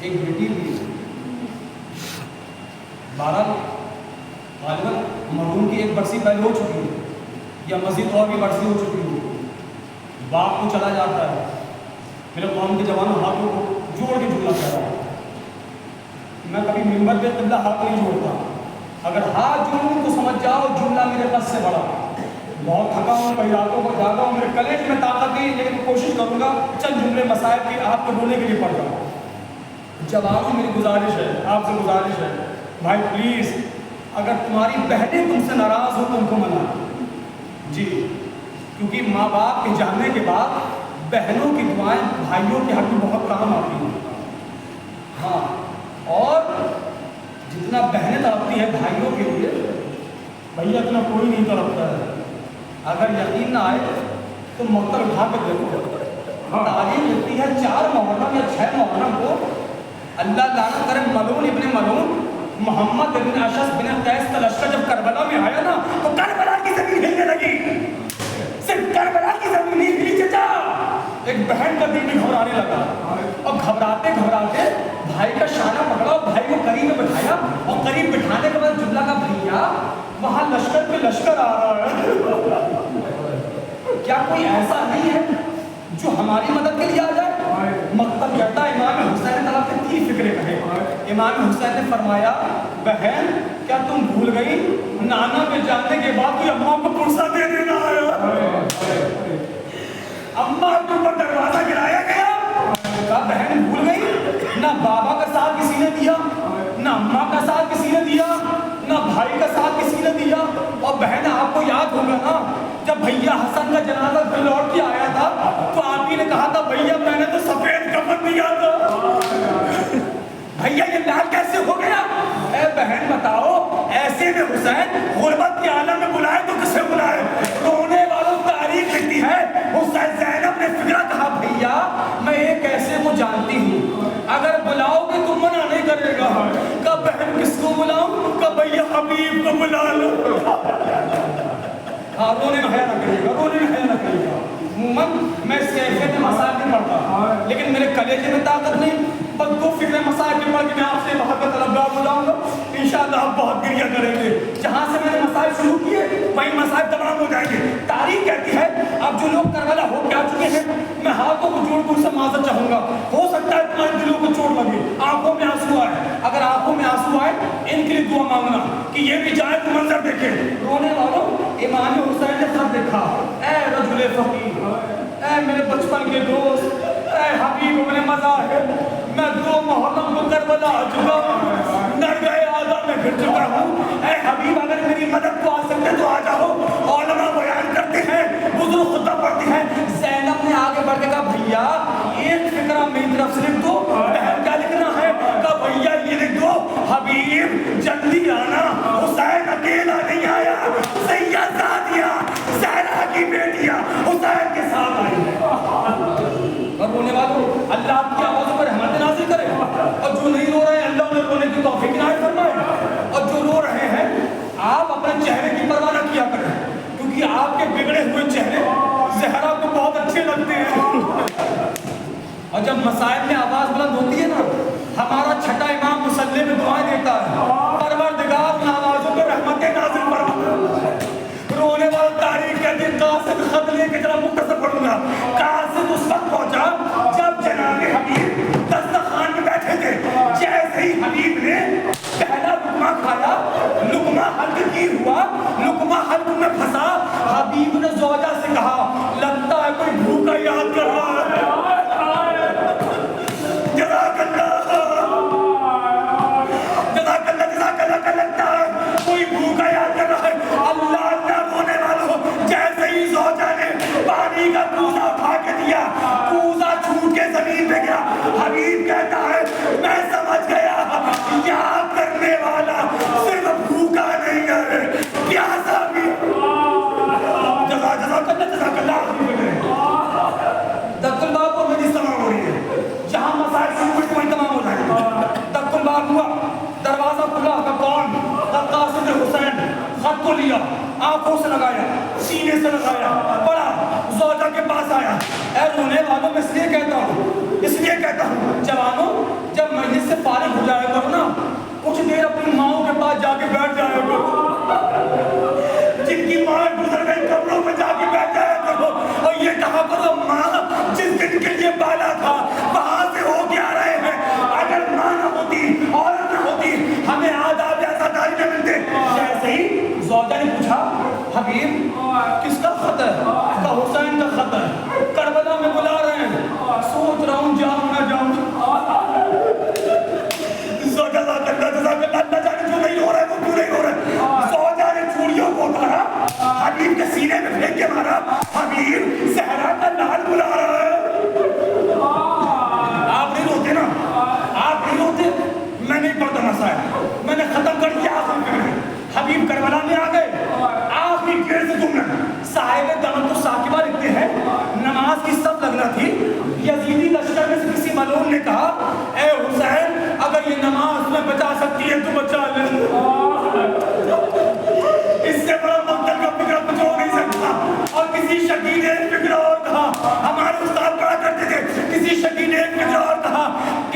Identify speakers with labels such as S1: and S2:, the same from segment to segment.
S1: ایک بیٹی بھی 12 غالباً مرحوم کی ایک برسی پہلے ہو چکی ہے یا مزید اور بھی برسی ہو چکی ہو، باپ کو چلا جاتا ہے، میرے قوم کے جوانوں ہاتھوں کو جوڑ کے جھولا کر رہا ہے. میں کبھی ممبر پہ قبلہ ہاتھ نہیں جوڑتا، اگر ہاتھ جوڑوں تو سمجھ جاؤ جملہ میرے قص سے بڑا. بہت تھکا ہوں، کئی راتوں کو جاگا ہوں، میرے کلیج میں طاقت نہیں، لیکن کوشش کروں گا چند جملے مسائل کی آپ کو بولنے کے لیے پڑھ رہا ہوں. جوانوں میری گزارش ہے، آپ سے گزارش ہے، بھائی پلیز اگر تمہاری بہنیں تم سے ناراض ہو تو ان کو منا جی، کیونکہ ماں باپ کے جانے کے بعد بہنوں کی دعائیں بھائیوں کے حق میں بہت کام آتی ہیں. ہاں، اور جتنا بہنیں تڑپتی ہیں بھائیوں کے لیے، بھیا اتنا کوئی نہیں تڑپتا ہے. اگر یقین نہ آئے تو مقتل اٹھا کے دیکھو. تعلیم لکھتی ہے 4 محرم یا 6 محرم کو اللہ لعنت کرے ملعون ابن ملعون محمد ابن اشعث بن قیس کا لشکر جب کربلا میں آیا نا تو کربلا کی زمین ہلنے لگی. صرف کربلا کی زمین نہیں ہلی چچا، ایک بہن کا دل بھی گھبرانے لگا، اور گھبراتے گھبراتے بھائی کا شانہ پکڑا اور بھائی کو قریب میں بٹھایا، اور قریب بٹھانے کے بعد جملہ کا بھیا وہاں لشکر پہ لشکر آ رہا ہے. کیا کوئی ایسا نہیں ہے جو ہماری مدد کے لیے آ جائے؟ مقتل کہتا ہے امام حسین طرف سے 3 فکرے کہے. امام حسین نے فرمایا بہن کیا تم بھول گئی نانا کے جانے کے بعد کوئی اماں کو پرسہ دے دینا آیا، اماں کے اوپر دروازہ گرایا گیا. کہا بہن بھول گئی نہ بابا کا ساتھ کسی نے دیا، نہ اماں کا ساتھ کسی نے دیا، نہ بھائی کا ساتھ کسی نے دیا. اور بہن آپ کو یاد ہوگا نا جب بھیا حسن کا جنازہ پھر لوٹ کے آیا تھا تو آپ ہی نے کہا تھا بھیا میں نے تو سفید کفن دیا تھا، بھیا یہ لال کیسے ہو گیا؟ اے بہن بتاؤ ایسے میں حسین غربت کے عالم میں بلائے تو کسے بلائے؟ رونے والوں تاریخ لکھتی ہے حسین زینب نے فکرہ کہا بھیا میں ایک ایسے کو جانتی ہوں اگر بلاؤ گے تو منع نہیں کرے گا. کہا بہن کس کو بلاؤں؟ کہا بھیا حبیب کو بلا لو. ہاں رونے میں حیا نہ کرے گا، رونے میں حیا نہ کرے گا. عموماً میں اس کیفیت میں مسائل نہیں پڑھتا لیکن میرے کلیجے میں طاقت نہیں، بس 2 فکرے مسائل کے پڑھ کے میں آپ سے محبت طلبگار ہو جاؤں گا. انشاءاللہ آپ بہت گریہ کریں گے. جہاں سے میں نے مسائل شروع کیے وہیں مسائل تمام ہو جائیں گے. تاریخ کہتی ہے اب جو لوگ کربلا ہو کے آ چکے ہیں میں ہاتھوں کو جوڑ کر ان سے معذرت چاہوں گا. ہو سکتا ہے تمہارے دلوں کو چوٹ لگے، آنکھوں میں آنسو آئے، اگر آنکھوں میں آنسو آئے ان کے لیے دعا مانگنا کہ یہ بھی جائے تو منظر دیکھے. رونے والوں امام حسین نے خط دیکھا، اے رجل فقیر، اے میرے بچپن کے دوست، اے حبیب ابن مظاہر، میں 2 محرم کو کربلا آ چکا ہوں، نرگہ آدھا میں پھر چکا ہوں. اے حبیب اگر میری مدد کو آ سکتے تو آ جاؤ. علماء بیان کرتے ہیں، بزرگ خطبہ پڑھتے ہیں. زینب نے آگے بڑھ کے کہا بھیا ایک فکرہ میری طرف سے لکھ دو. بہن کیا لکھنا ہے؟ کہا بھیا یہ لکھ دو حبیب جلدی آنا، حسین اکیلا نہیں آیا، سیدہ زہرا کی بیٹیاں حسین کے ساتھ آئی ہیں. اور رونے والوں اللہ آپ کی آوازوں پر رحمت نازل کرے، اور جو نہیں رو رہے ہیں اللہ انہیں رونے کی توفیق عنایت فرمائے، اور جو رو رہے ہیں آپ اپنے چہرے کی پرواہ نہ کیا کریں کیونکہ آپ کے بگڑے ہوئے چہرے زہرا کو بہت اچھے لگتے ہیں. اور جب مسائل میں آواز بلند ہوتی ہے نا ہمارا چھٹا امام مصلی میں دعائیں دیتا ہے پروردگار ان آوازوں پر رحمتیں نازل فرما. رونے والا تاریخ کے دن قاصد خط لے کے ذرا مختصر پڑھوں گا. قاصد اس وقت پہنچا جب جناب حبیب دسترخوان میں بیٹھے تھے. جیسے ہی حبیب نے پہلا لقمہ کھایا، لقمہ حلق کی ہوا، لقمہ حلق میں پھنسا. حبیب نے زوجہ سے کہا لگتا ہے کوئی بھوکا یاد کر رہا ہے. جزاک اللہ جزاک اللہ جزاک اللہ کا لگتا ہے کوئی بھوکا یاد کر رہا ہے. اللہ اللہ رونے والوں جیسے ہی زوجہ نے پانی کا کوزہ اٹھا کے دیا، کوزہ چھوٹ کے زمین پہ گیا. حبیب کہتا ہے میں سمجھ گیا یاد کرنے والا صرف بھوکا نہیں ہے پیاسا بھی. جزاک اللہ دکل باب کو مجھے تمام ہو رہی ہے. جہاں مسائل شروع ہوئے وہیں تمام ہو جائیں گے. دکل باب ہوا، دروازہ کھلا. کا کون؟ قاصد حسین. خط کو لیا، آنکھوں سے لگایا، سینے سے لگایا، پڑھا، زوجہ کے پاس آیا. اے رونے والوں میں اس لیے کہتا ہوں جوانوں جب مجلس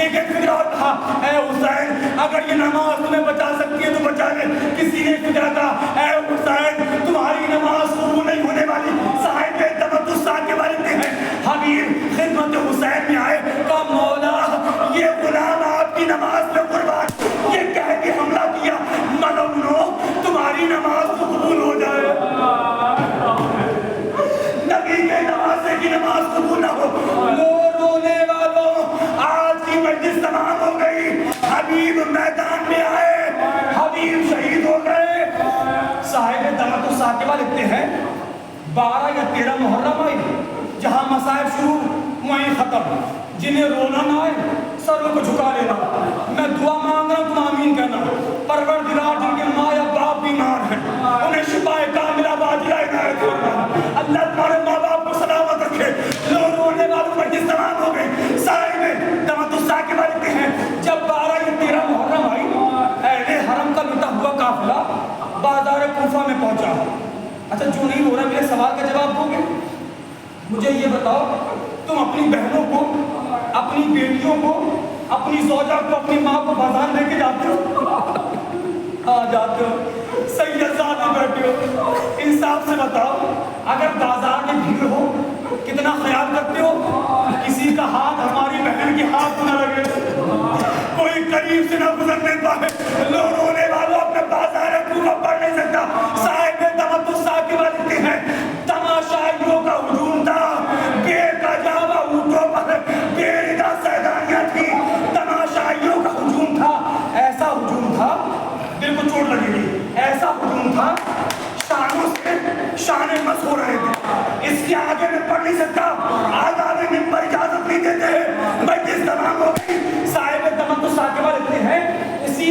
S1: ایک ایک فکرہ اور کہا اے حسین اگر یہ نماز تمہیں بچا سکتی ہے تو بچا لے. کسی نے فکرہ کہا اے حسین تمہاری نماز قبول نہیں ہونے والی. صاحب تمت الساعہ کے والد ہیں حبیب خدمت حسین میں آئے کہا مولا یہ غلام آپ کی نماز میں قربان یہ کہہ کے حملہ کیا ملونو تمہاری نماز تو قبول ہو جائے. نبی کے نوازے کی نماز قبول نہ ہو. رونے والوں آج کی مجلس تمام ہو گئی. حبیب میدان میں آئے حبیب شہید ہو گئے. صاحب دمت الساقبہ لکھتے ہیں 12 یا 13 محرم آئی جہاں مصائب شروع وہیں ختم. جنہیں رونا نہ آئے سروں کو جھکا لینا. میں دعا مانگ رہا ہوں تم آمین کہنا. پروردگار جن کے ماں یا باپ بیمار ہیں انہیں شفائے کاملہ باجلہ عنایت فرما. اللہ تمہارے ماں باپ کو سلامت رکھے. رونے والوں مجلس تمام ہو گئی. صاحب دمت الساقبہ لکھتے ہیں جب 12 یا 13 محرم آئی اہل حرم کا لٹا ہوا قافلہ بازار کوفہ میں پہنچا. اچھا جو نہیں ہو رہا میرے سوال کا جواب دو گے؟ مجھے یہ بتاؤ تم اپنی بہنوں کو اپنی بیٹیوں کو اپنی زوجہ کو اپنی ماں کو بازار لے کے جاتے ہو؟ جاتے ہو. سید زادی بیٹھے ہو انصاف سے بتاؤ اگر بازار میں بھیڑ ہو کتنا خیال کرتے ہو کسی کا ہاتھ ہماری بہن کے ہاتھ نہ لگے کوئی قریب سے نہ گزرنے پائے. رونے والوں اپنے بازار کوفہ پڑھ نہیں سکتا. صاحب دمت الساقبہ لکھتے ہیں تماشائیوں کا ہجوم تھا بے کجاوہ اونٹوں پر بے ردا سیدانیاں تھی. تماشائیوں کا ہجوم تھا ایسا ہجوم تھا دل کو چوٹ لگے گی. ایسا ہجوم تھا شانوں سے شانے مس ہو رہے تھے. اس کے آگے میں پڑھ نہیں سکتا. آداب منبر اجازت نہیں دیتے. مجلس تمام ہو گئی. صاحب دمت الساقبہ لکھتے ہیں اسی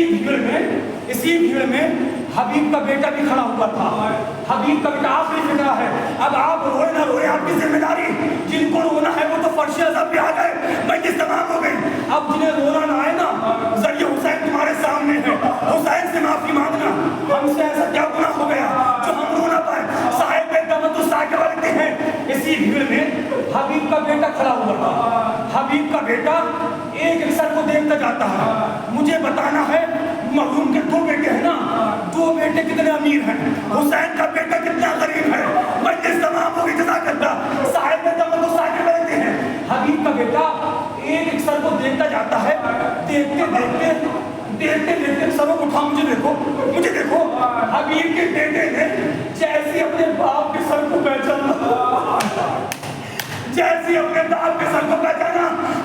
S1: بھیڑ میں حبیب کا بیٹا بھی کھڑا ہوا تھا. حبیب کا بیٹا آخری فکرہ ہے. اب آپ روئے نہ روئے آپ کی ذمہ داری. جن کو رونا ہے وہ تو فرش عذاب پہ آ گئے. مجلس تمام ہو گئی. اب جنہیں رونا نہ آئے نا ذریعہ حسین تمہارے سامنے ہے. حسین سے معافی مانگنا. ہم سے ایسا کیا گناہ ہو گیا جو ہم رو نہ پائے. صاحب دمت الساقبہ لکھتے ہیں اسی بھیڑ میں حبیب کا بیٹا کھڑا ہوا تھا. حبیب کا بیٹا ایک سر کو دیکھتا جاتا ہے. مجھے بتانا ہے مرحوم کے 2 بیٹے ہیں نا 2 بیٹے کتنے امیر ہیں حسین کا بیٹا کتنا غریب ہے. مجلس تمام ہوگی جزاک اللہ. صاحب دمت الساقبہ لکھتے ہیں حبیب کا بیٹا ایک سر کو دیکھتا جاتا ہے. دیکھتے سروں کو اٹھا مجھے دیکھو. حبیب کے بیٹے نے جیسے اپنے باپ کے سر کو پہچانا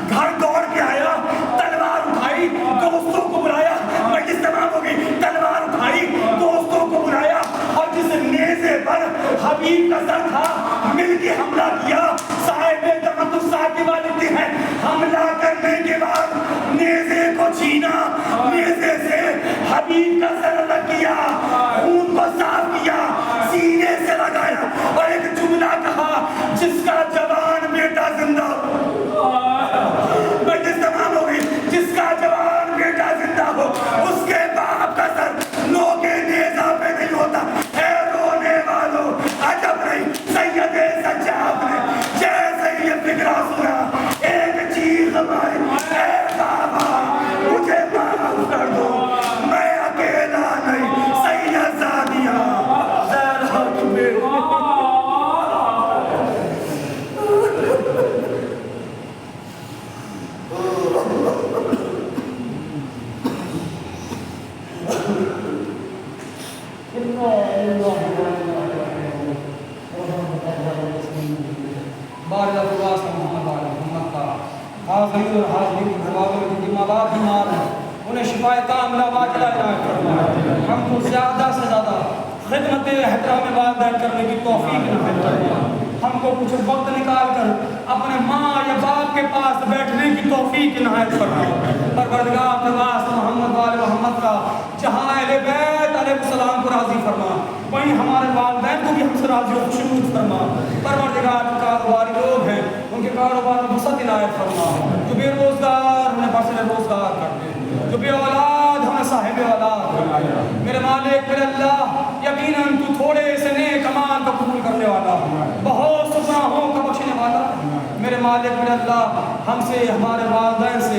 S1: گھر دوڑ کے آیا تلوار اٹھائی دوستوں کو بلایا. مجلس تمام ہو گئی. تلوار اٹھائی دوستوں کو بلایا اور جس نیزے پر حبیب کا سر تھا مل کے حملہ کیا. صاحب دمت الساقبہ لکھتے ہیں حملہ کرنے کے بعد نیزے کو چھینا نیزے سے حبیب کا سر الگ کیا خون کو صاف کیا سینے سے لگایا اور ایک جملہ کہا جس کا جوان بیٹا زندہ ہو. مجلس تمام ہو گئی. جس کا جوان بیٹا زندہ ہو اس کے باپ کا سر نو کے نیزہ پہ نہیں ہوتا. اے رونے والوں عجب نہیں سید سجاد نے جیسے یہ فکرہ سنا ایک چیخ ماری اے بابا مجھے معاف کر دو میں اکیلا نہیں سید زادیہ زہرا میرے انہیں شفائے کاملہ باجلہ عنایت فرمائے. ہم کو زیادہ سے زیادہ خدمت احترام والدین کرنے کی توفیق نصیب فرمائے. ہم کو کچھ وقت نکال کر اپنے ماں یا باپ کے پاس بیٹھنے کی توفیق عنایت فرمائے. پروردگار نواز محمد وال محمد کا جہاں اہل بیت علیہ السلام کو راضی فرما وہیں ہمارے والدین کو بھی ہم سے راضی و خوشنود فرما. پروردگار کاروباری لوگ ہیں ان کے کاروبار میں وسعت عنایت فرما. جو بے روزگار انہیں برسر روزگار کر دے. جو بے اولاد ہمیں صاحب اولاد بنائے. میرے مالک میرے اللہ یقیناً تو تھوڑے سے نیک اعمال کو قبول کرنے والا بہت سے گناہوں کا بخشنے والا. میرے مالک میرے اللہ ہم سے ہمارے والدین سے